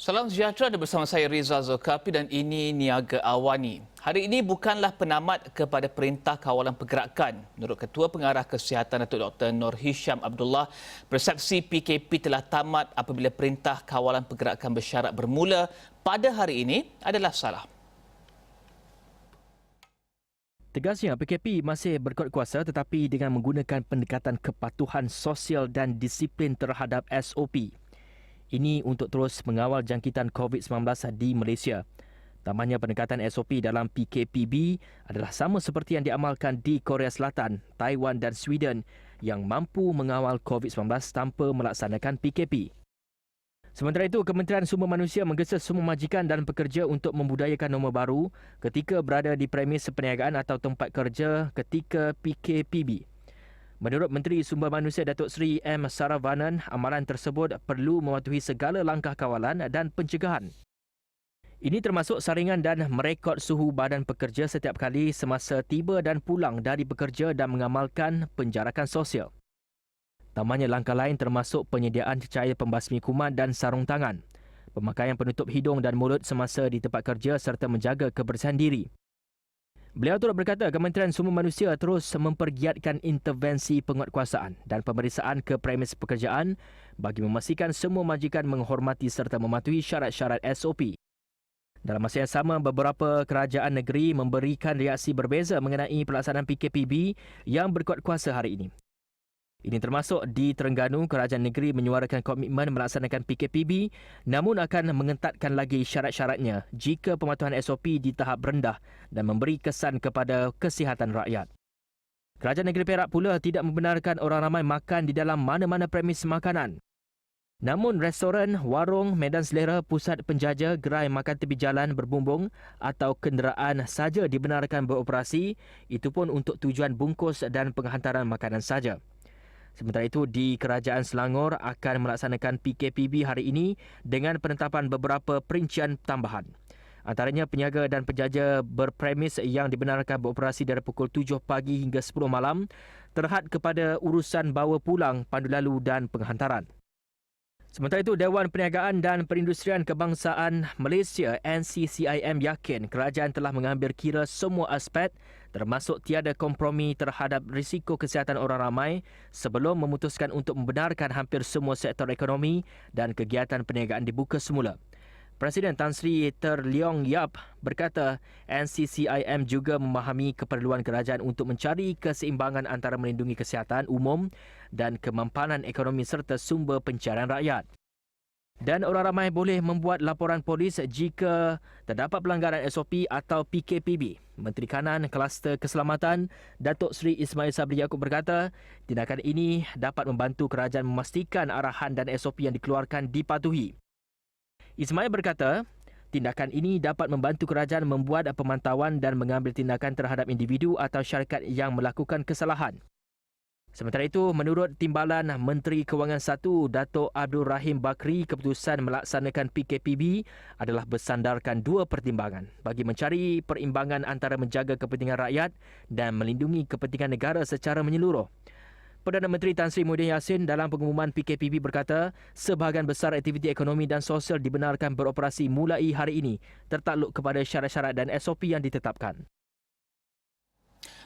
Salam sejahtera, ada bersama saya Rizal Zulkafli dan ini Niaga Awani. Hari ini bukanlah penamat kepada Perintah Kawalan Pergerakan. Menurut Ketua Pengarah Kesihatan Datuk Dr. Nur Hisham Abdullah, persepsi PKP telah tamat apabila Perintah Kawalan Pergerakan bersyarat bermula pada hari ini adalah salah. Tegasnya, PKP masih berkuat kuasa tetapi dengan menggunakan pendekatan kepatuhan sosial dan disiplin terhadap SOP. Ini untuk terus mengawal jangkitan COVID-19 di Malaysia. Tambahnya, pendekatan SOP dalam PKPB adalah sama seperti yang diamalkan di Korea Selatan, Taiwan dan Sweden yang mampu mengawal COVID-19 tanpa melaksanakan PKP. Sementara itu, Kementerian Sumber Manusia menggesa semua majikan dan pekerja untuk membudayakan nombor baru ketika berada di premis perniagaan atau tempat kerja ketika PKPB. Menurut Menteri Sumber Manusia Datuk Seri M. Saravanan, amalan tersebut perlu mematuhi segala langkah kawalan dan pencegahan. Ini termasuk saringan dan merekod suhu badan pekerja setiap kali semasa tiba dan pulang dari bekerja dan mengamalkan penjarakan sosial. Tambahnya, langkah lain termasuk penyediaan cair pembasmi kuman dan sarung tangan, pemakaian penutup hidung dan mulut semasa di tempat kerja serta menjaga kebersihan diri. Beliau turut berkata Kementerian Sumber Manusia terus mempergiatkan intervensi penguatkuasaan dan pemeriksaan ke premis pekerjaan bagi memastikan semua majikan menghormati serta mematuhi syarat-syarat SOP. Dalam masa yang sama, beberapa kerajaan negeri memberikan reaksi berbeza mengenai pelaksanaan PKPB yang berkuat kuasa hari ini. Ini termasuk di Terengganu, kerajaan negeri menyuarakan komitmen melaksanakan PKPB namun akan mengetatkan lagi syarat-syaratnya jika pematuhan SOP di tahap rendah dan memberi kesan kepada kesihatan rakyat. Kerajaan negeri Perak pula tidak membenarkan orang ramai makan di dalam mana-mana premis makanan. Namun restoran, warung, medan selera, pusat penjaja, gerai makan tepi jalan berbumbung atau kenderaan saja dibenarkan beroperasi, itu pun untuk tujuan bungkus dan penghantaran makanan saja. Sementara itu, di Kerajaan Selangor akan melaksanakan PKPB hari ini dengan penetapan beberapa perincian tambahan. Antaranya, peniaga dan penjaja berpremis yang dibenarkan beroperasi dari pukul 7 pagi hingga 10 malam terhad kepada urusan bawa pulang, pandu lalu dan penghantaran. Sementara itu, Dewan Perniagaan dan Perindustrian Kebangsaan Malaysia NCCIM yakin kerajaan telah mengambil kira semua aspek termasuk tiada kompromi terhadap risiko kesihatan orang ramai sebelum memutuskan untuk membenarkan hampir semua sektor ekonomi dan kegiatan perniagaan dibuka semula. Presiden Tan Sri Ter Leong Yap berkata NCCIM juga memahami keperluan kerajaan untuk mencari keseimbangan antara melindungi kesihatan umum dan kemampanan ekonomi serta sumber pencarian rakyat. Dan orang ramai boleh membuat laporan polis jika terdapat pelanggaran SOP atau PKPB. Menteri Kanan Kluster Keselamatan Datuk Seri Ismail Sabri Yaakob berkata tindakan ini dapat membantu kerajaan memastikan arahan dan SOP yang dikeluarkan dipatuhi. Ismail berkata, tindakan ini dapat membantu kerajaan membuat pemantauan dan mengambil tindakan terhadap individu atau syarikat yang melakukan kesalahan. Sementara itu, menurut Timbalan Menteri Kewangan 1, Datuk Abdul Rahim Bakri, keputusan melaksanakan PKPB adalah bersandarkan dua pertimbangan bagi mencari perimbangan antara menjaga kepentingan rakyat dan melindungi kepentingan negara secara menyeluruh. Perdana Menteri Tan Sri Muhyiddin Yassin dalam pengumuman PKPB berkata, sebahagian besar aktiviti ekonomi dan sosial dibenarkan beroperasi mulai hari ini tertakluk kepada syarat-syarat dan SOP yang ditetapkan.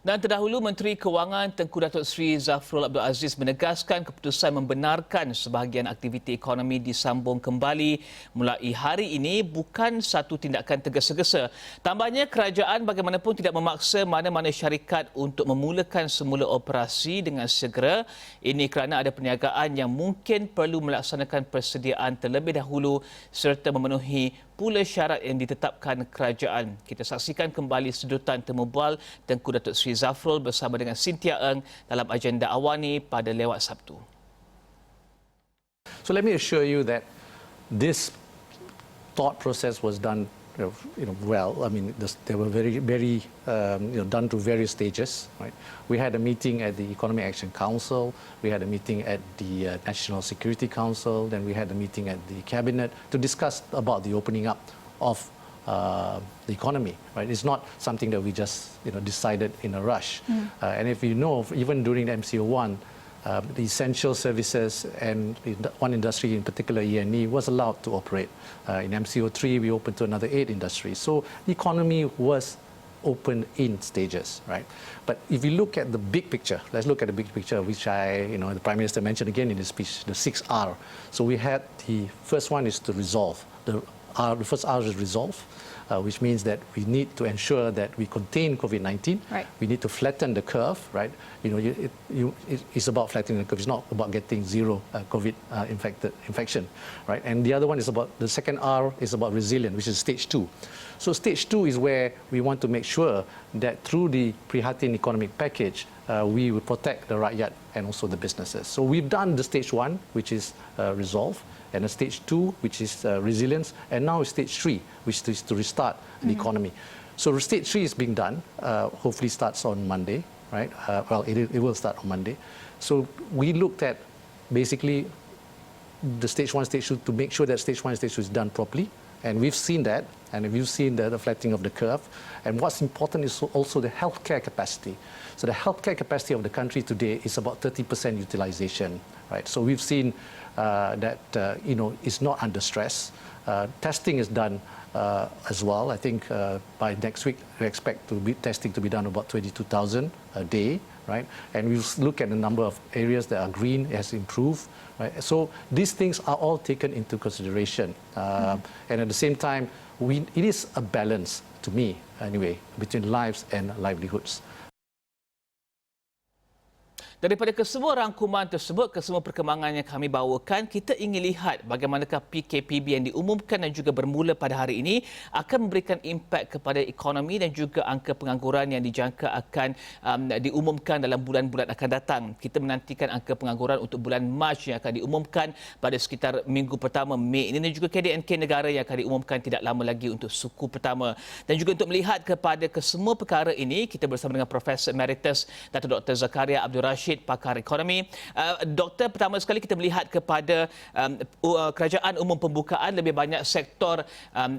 Dan terdahulu, Menteri Kewangan Tengku Datuk Seri Zafrul Abdul Aziz menegaskan keputusan membenarkan sebahagian aktiviti ekonomi disambung kembali mulai hari ini bukan satu tindakan tergesa-gesa. Tambahnya, kerajaan bagaimanapun tidak memaksa mana-mana syarikat untuk memulakan semula operasi dengan segera. Ini kerana ada perniagaan yang mungkin perlu melaksanakan persediaan terlebih dahulu serta memenuhi pula syarat yang ditetapkan kerajaan. Kita saksikan kembali sedutan temu bual Tengku Datuk Seri Zafrul bersama dengan Cynthia Eng dalam agenda Awani pada lewat Sabtu. So let me assure you that this thought process was done well. I mean, they were very done to various stages. Right? We had a meeting at the Economic Action Council. We had a meeting at the National Security Council. Then we had a meeting at the Cabinet to discuss about the opening up of the economy. Right? It's not something that we just decided in a rush. And if you know, even during the MCO1, the essential services and one industry in particular, E&E, was allowed to operate. In MCO3, we opened to another 8 industries. So the economy was open in stages, right? But if you look at the big picture, let's look at the big picture, which the Prime Minister mentioned again in his speech, the 6R. So we had the first one is to resolve. The first R is resolve, which means that we need to ensure that we contain COVID-19. Right. We need to flatten the curve, right? It's about flattening the curve. It's not about getting zero COVID infection, right? And the other one is about, the second R is about resilience, which is stage 2. So stage 2 is where we want to make sure that through the Prihatin economic package, we will protect the rakyat and also the businesses. So we've done the stage 1, which is resolve, and a stage 2, which is resilience, and now stage 3, which is to restart the economy. So stage 3 is being done, hopefully starts on Monday, right? It will start on Monday. So we looked at basically the stage 1, stage 2 to make sure that stage 1 and stage 2 is done properly. And we've seen that, and we've seen the flattening of the curve. And what's important is also the healthcare capacity. So the healthcare capacity of the country today is about 30% utilization, right? So we've seen that it's not under stress. Testing is done as well. I think by next week we expect testing to be done about 22,000 a day, right? And we look at the number of areas that are green, it has improved, right? So these things are all taken into consideration. And at the same time, it is a balance, to me anyway, between lives and livelihoods. Daripada kesemua rangkuman tersebut, kesemua perkembangan yang kami bawakan, kita ingin lihat bagaimanakah PKPB yang diumumkan dan juga bermula pada hari ini akan memberikan impak kepada ekonomi dan juga angka pengangguran yang dijangka akan diumumkan dalam bulan-bulan akan datang. Kita menantikan angka pengangguran untuk bulan Mac yang akan diumumkan pada sekitar minggu pertama Mei ini, dan juga KDNK negara yang akan diumumkan tidak lama lagi untuk suku pertama. Dan juga untuk melihat kepada kesemua perkara ini, kita bersama dengan Profesor Emeritus Dato' Dr. Zakaria Abdul Rashid, pakar ekonomi. Doktor, pertama sekali kita melihat kepada kerajaan umum pembukaan lebih banyak sektor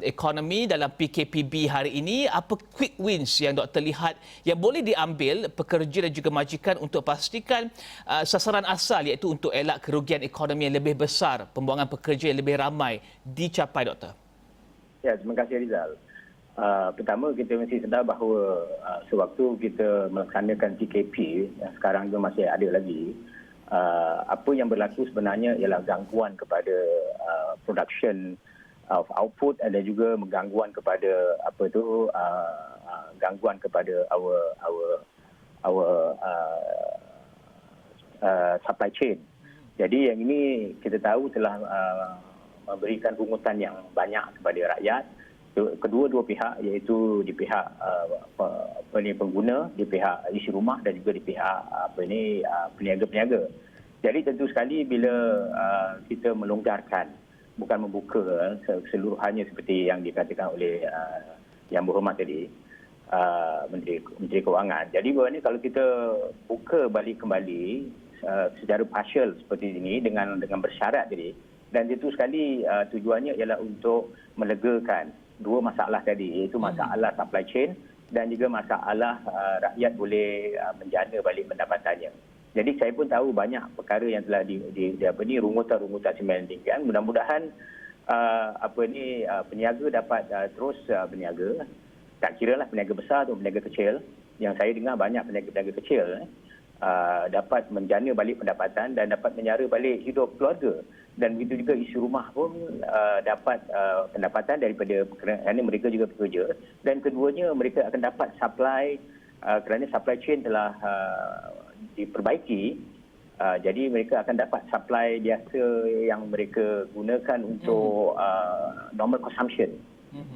ekonomi dalam PKPB hari ini. Apa quick wins yang doktor lihat yang boleh diambil pekerja dan juga majikan untuk pastikan sasaran asal, iaitu untuk elak kerugian ekonomi yang lebih besar, pembuangan pekerja yang lebih ramai dicapai, doktor? Ya, terima kasih Rizal. Pertama, kita mesti sedar bahawa sewaktu kita melaksanakan PKP, yang sekarang juga masih ada lagi, apa yang berlaku sebenarnya ialah gangguan kepada production of output dan juga gangguan kepada gangguan kepada our supply chain. Jadi yang ini kita tahu telah memberikan pungutan yang banyak kepada rakyat. Kedua-dua pihak, iaitu di pihak pengguna, di pihak isi rumah dan juga di pihak peniaga-peniaga. Jadi tentu sekali bila kita melonggarkan, bukan membuka keseluruhannya seperti yang dikatakan oleh Yang Berhormat tadi, Menteri Kewangan. Jadi bermakna kalau kita buka balik kembali secara partial seperti ini dengan bersyarat tadi, dan itu sekali tujuannya ialah untuk melegakan dua masalah tadi, iaitu masalah supply chain dan juga masalah rakyat boleh menjana balik pendapatannya. Jadi saya pun tahu banyak perkara yang telah rungutan-rungutan sementingkan. Mudah-mudahan peniaga dapat terus berniaga. Tak kiralah peniaga besar atau peniaga kecil. Yang saya dengar banyak peniaga-peniaga kecil dapat menjana balik pendapatan dan dapat menyara balik hidup keluarga. Dan begitu juga isi rumah pun dapat pendapatan daripada kerana mereka juga bekerja. Dan keduanya mereka akan dapat supply kerana supply chain telah diperbaiki. Jadi mereka akan dapat supply biasa yang mereka gunakan untuk normal consumption.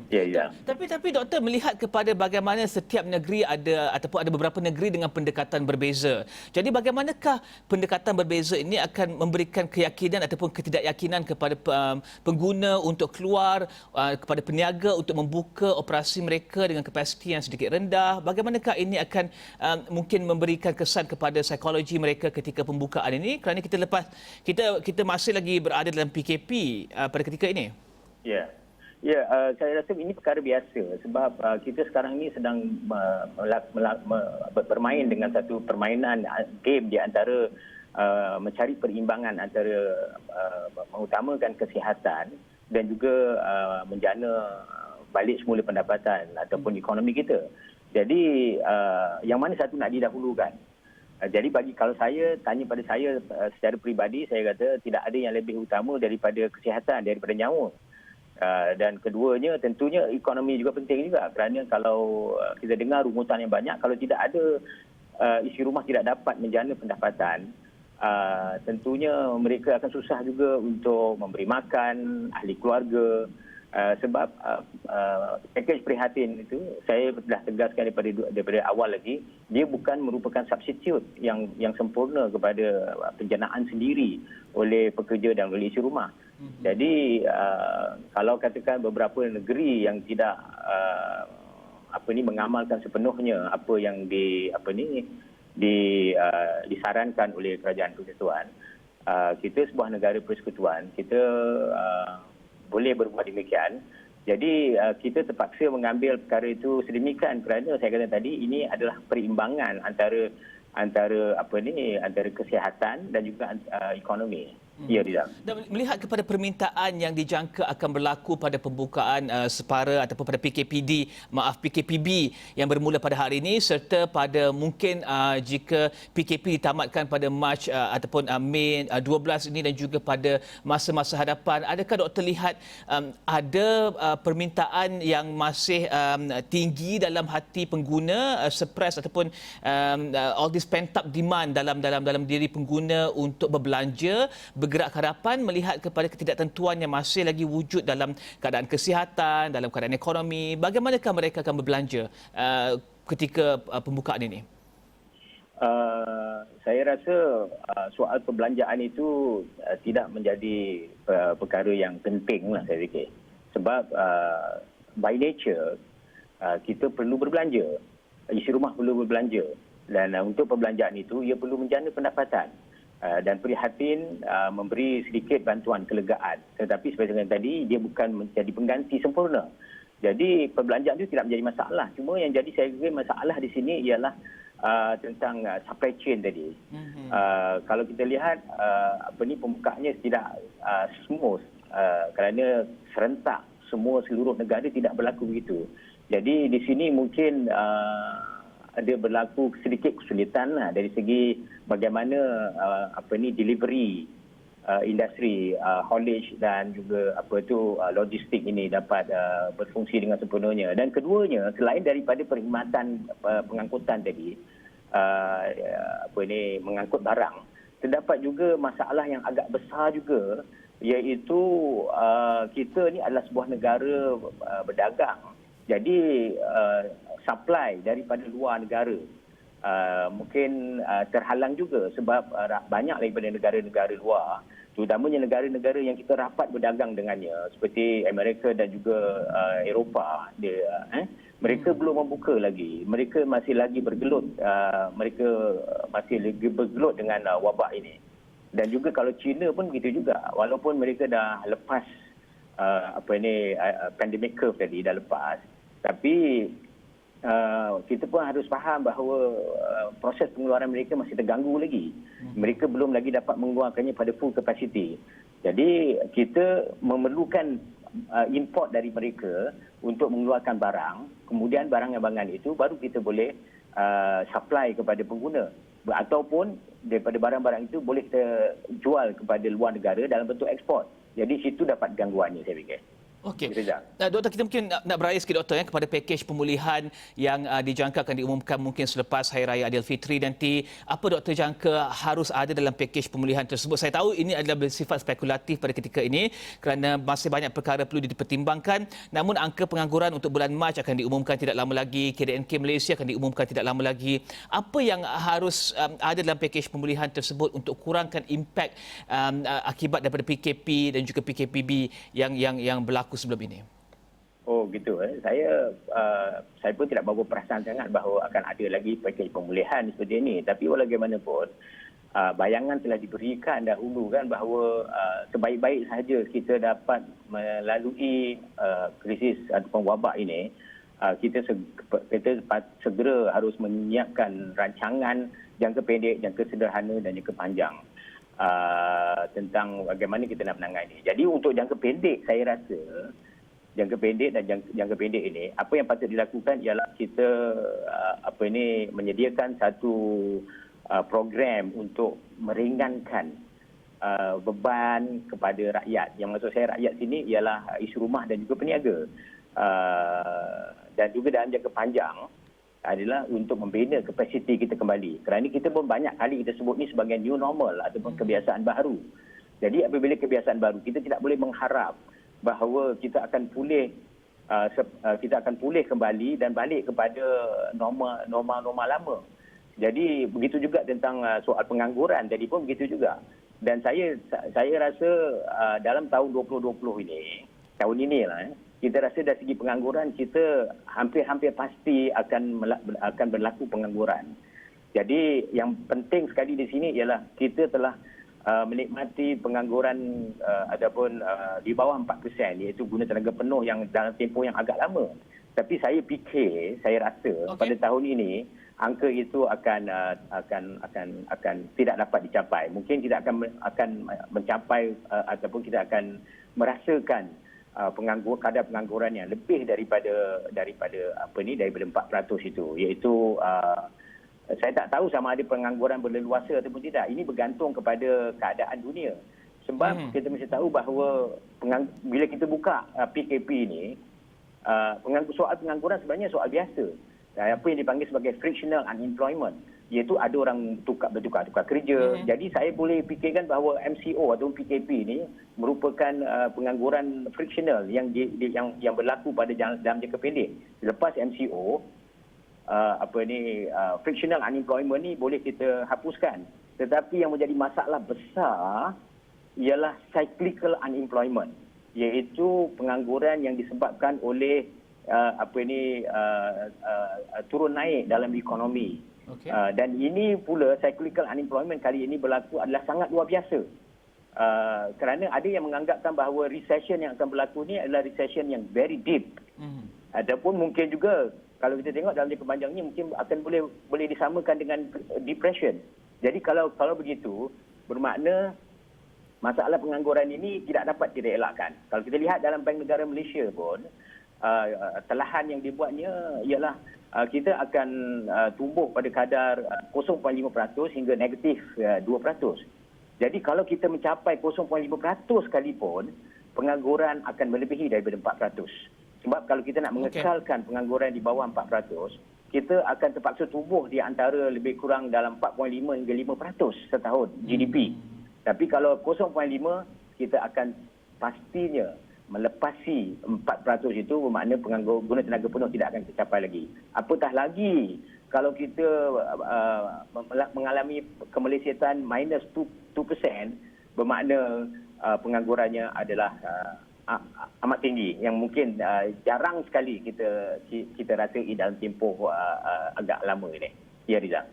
Ya. Tapi doktor, melihat kepada bagaimana setiap negeri ada beberapa negeri dengan pendekatan berbeza. Jadi bagaimanakah pendekatan berbeza ini akan memberikan keyakinan ataupun ketidakyakinan kepada pengguna untuk keluar, kepada peniaga untuk membuka operasi mereka dengan kapasiti yang sedikit rendah? Bagaimanakah ini akan mungkin memberikan kesan kepada psikologi mereka ketika pembukaan ini, kerana kita masih lagi berada dalam PKP pada ketika ini? Ya, saya rasa ini perkara biasa sebab kita sekarang ini sedang bermain dengan satu permainan game di antara mencari perimbangan antara mengutamakan kesihatan dan juga menjana balik semula pendapatan ataupun ekonomi kita. Jadi yang mana satu nak didahulukan? Jadi kalau saya tanya pada saya secara peribadi, saya kata tidak ada yang lebih utama daripada kesihatan, daripada nyawa. Dan keduanya tentunya ekonomi juga penting juga, kerana kalau kita dengar rungutan yang banyak, kalau tidak ada isi rumah tidak dapat menjana pendapatan, tentunya mereka akan susah juga untuk memberi makan ahli keluarga. Sebab pakej prihatin itu saya dah tegaskan daripada awal lagi, dia bukan merupakan substitut yang sempurna kepada penjanaan sendiri oleh pekerja dan oleh isi rumah. Jadi kalau katakan beberapa negeri yang tidak mengamalkan sepenuhnya apa yang disarankan oleh kerajaan persekutuan, kita sebuah negara persekutuan, kita boleh berbuat demikian. Jadi kita terpaksa mengambil perkara itu sedemikian kerana saya kata tadi ini adalah perimbangan antara kesihatan dan juga ekonomi. Ya, Rizal. Dan melihat kepada permintaan yang dijangka akan berlaku pada pembukaan separa ataupun pada PKPB yang bermula pada hari ini, serta pada mungkin jika PKP ditamatkan pada Mac ataupun Mei 12 ini dan juga pada masa-masa hadapan, adakah doktor lihat ada permintaan yang masih tinggi dalam hati pengguna, suppress ataupun all this pent up demand dalam diri pengguna untuk berbelanja, bergerak ke hadapan melihat kepada ketidaktentuan yang masih lagi wujud dalam keadaan kesihatan, dalam keadaan ekonomi? Bagaimanakah mereka akan berbelanja ketika pembukaan ini? Saya rasa soal perbelanjaan itu tidak menjadi perkara yang penting lah, saya fikir. Sebab by nature kita perlu berbelanja, isi rumah perlu berbelanja, dan untuk perbelanjaan itu ia perlu menjana pendapatan. Dan prihatin memberi sedikit bantuan kelegaan. Tetapi seperti yang tadi, dia bukan menjadi pengganti sempurna. Jadi perbelanjaan itu tidak menjadi masalah. Cuma yang jadi saya kira masalah di sini ialah tentang supply chain tadi. Kalau kita lihat pembukaannya tidak smooth kerana serentak seluruh negara tidak berlaku begitu. Jadi di sini mungkin ada berlaku sedikit kesulitan lah dari segi bagaimana delivery industri haulage dan juga logistik ini dapat berfungsi dengan sempurnanya. Dan keduanya, selain daripada perkhidmatan pengangkutan tadi, mengangkut barang, terdapat juga masalah yang agak besar juga, iaitu kita ni adalah sebuah negara berdagang. Jadi supply daripada luar negara mungkin terhalang juga sebab banyak daripada negara-negara luar, terutamanya negara-negara yang kita rapat berdagang dengannya seperti Amerika dan juga Eropah, mereka belum membuka lagi. Mereka masih lagi bergelut, dengan wabak ini. Dan juga kalau China pun begitu juga, walaupun mereka dah lepas pandemic curve tadi dah lepas, tapi kita pun harus faham bahawa proses pengeluaran mereka masih terganggu lagi. Mereka belum lagi dapat mengeluarkannya pada full capacity. Jadi kita memerlukan import dari mereka untuk mengeluarkan barang. Kemudian barang-barang itu baru kita boleh supply kepada pengguna. Ataupun daripada barang-barang itu boleh kita jual kepada luar negara dalam bentuk ekspor. Jadi situ dapat gangguannya, saya fikir. Okey. Doktor, kita mungkin nak beraya sikit doktor kepada pakej pemulihan yang dijangka akan diumumkan mungkin selepas Hari Raya Aidilfitri nanti. Apa doktor jangka harus ada dalam pakej pemulihan tersebut? Saya tahu ini adalah bersifat spekulatif pada ketika ini kerana masih banyak perkara perlu dipertimbangkan. Namun angka pengangguran untuk bulan Mac akan diumumkan tidak lama lagi, KDNK Malaysia akan diumumkan tidak lama lagi. Apa yang harus ada dalam pakej pemulihan tersebut untuk kurangkan impak akibat daripada PKP dan juga PKPB yang berlaku sebelum ini? Oh gitu. Saya pun tidak berapa perasan sangat bahawa akan ada lagi pakej pemulihan seperti ini. Tapi bagaimanapun bayangan telah diberikan dahulu kan bahawa sebaik-baik sahaja kita dapat melalui krisis ataupun wabak ini, kita segera harus menyiapkan rancangan jangka pendek, jangka sederhana dan jangka panjang tentang bagaimana kita nak menangani. Jadi untuk jangka pendek, saya rasa jangka pendek dan jangka pendek ini, apa yang patut dilakukan ialah kita menyediakan satu program untuk meringankan beban kepada rakyat. Yang maksud saya rakyat sini ialah isu rumah dan juga peniaga. Dan juga dalam jangka panjang adalah untuk membina kapasiti kita kembali. Kerana kita pun banyak kali kita sebut ni sebagai new normal ataupun kebiasaan baru. Jadi apabila kebiasaan baru, kita tidak boleh mengharap bahawa kita akan pulih kembali dan balik kepada norma lama. Jadi begitu juga tentang soal pengangguran, jadi pun begitu juga. Dan saya rasa dalam tahun 2020 ini, tahun inilah kita rasa dari segi pengangguran kita hampir pasti akan berlaku pengangguran. Jadi yang penting sekali di sini ialah kita telah menikmati pengangguran ataupun di bawah 4%, iaitu guna tenaga penuh yang dalam tempoh yang agak lama. Tapi saya rasa pada tahun ini angka itu akan tidak dapat dicapai. Mungkin kita akan mencapai ataupun kita akan merasakan kadar pengangguran yang lebih daripada 4% itu, iaitu saya tak tahu sama ada pengangguran berleluasa ataupun tidak. Ini bergantung kepada keadaan dunia. Sebab kita mesti tahu bahawa bila kita buka PKP ini, soal pengangguran sebenarnya soal biasa. Apa yang dipanggil sebagai frictional unemployment, iaitu ada orang bertukar kerja. Jadi saya boleh fikirkan bahawa MCO atau PKP ini merupakan pengangguran frictional yang berlaku pada dalam jangka pendek. Lepas MCO, frictional unemployment ni boleh kita hapuskan. Tetapi yang menjadi masalah besar ialah cyclical unemployment, iaitu pengangguran yang disebabkan oleh turun naik dalam ekonomi. Okay. Dan ini pula cyclical unemployment kali ini berlaku adalah sangat luar biasa. Kerana ada yang menganggapkan bahawa recession yang akan berlaku ni adalah recession yang very deep. Ataupun mungkin juga kalau kita tengok dalam jangka panjang ni mungkin akan boleh disamakan dengan depression. Jadi kalau begitu, bermakna masalah pengangguran ini tidak dapat kita elakkan. Kalau kita lihat dalam Bank Negara Malaysia pun, telahan yang dibuatnya ialah kita akan tumbuh pada kadar 0.5% hingga negatif 2%. Jadi kalau kita mencapai 0.5% sekalipun, pengangguran akan melebihi daripada 4%. Sebab kalau kita nak mengekalkan pengangguran di bawah 4%, kita akan terpaksa tumbuh di antara lebih kurang dalam 4.5 hingga 5% setahun GDP. Tapi kalau 0.5, kita akan pastinya melepasi 4% itu, bermakna guna tenaga penuh tidak akan tercapai lagi. Apatah lagi kalau kita mengalami kemelesetan minus 2%, bermakna penganggurannya adalah amat tinggi, yang mungkin jarang sekali kita rasai dalam tempoh agak lama ini. Ya, Rizal.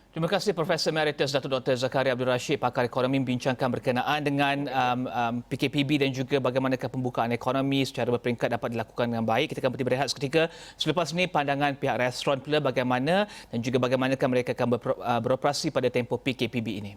Terima kasih Profesor Emeritus Datuk Dr. Zakaria Abdul Rashid, pakar ekonomi, membincangkan berkenaan dengan PKPB dan juga bagaimanakah pembukaan ekonomi secara berperingkat dapat dilakukan dengan baik. Kita akan berhenti berehat seketika. Selepas ini pandangan pihak restoran pula bagaimana dan juga bagaimanakah mereka akan beroperasi pada tempoh PKPB ini.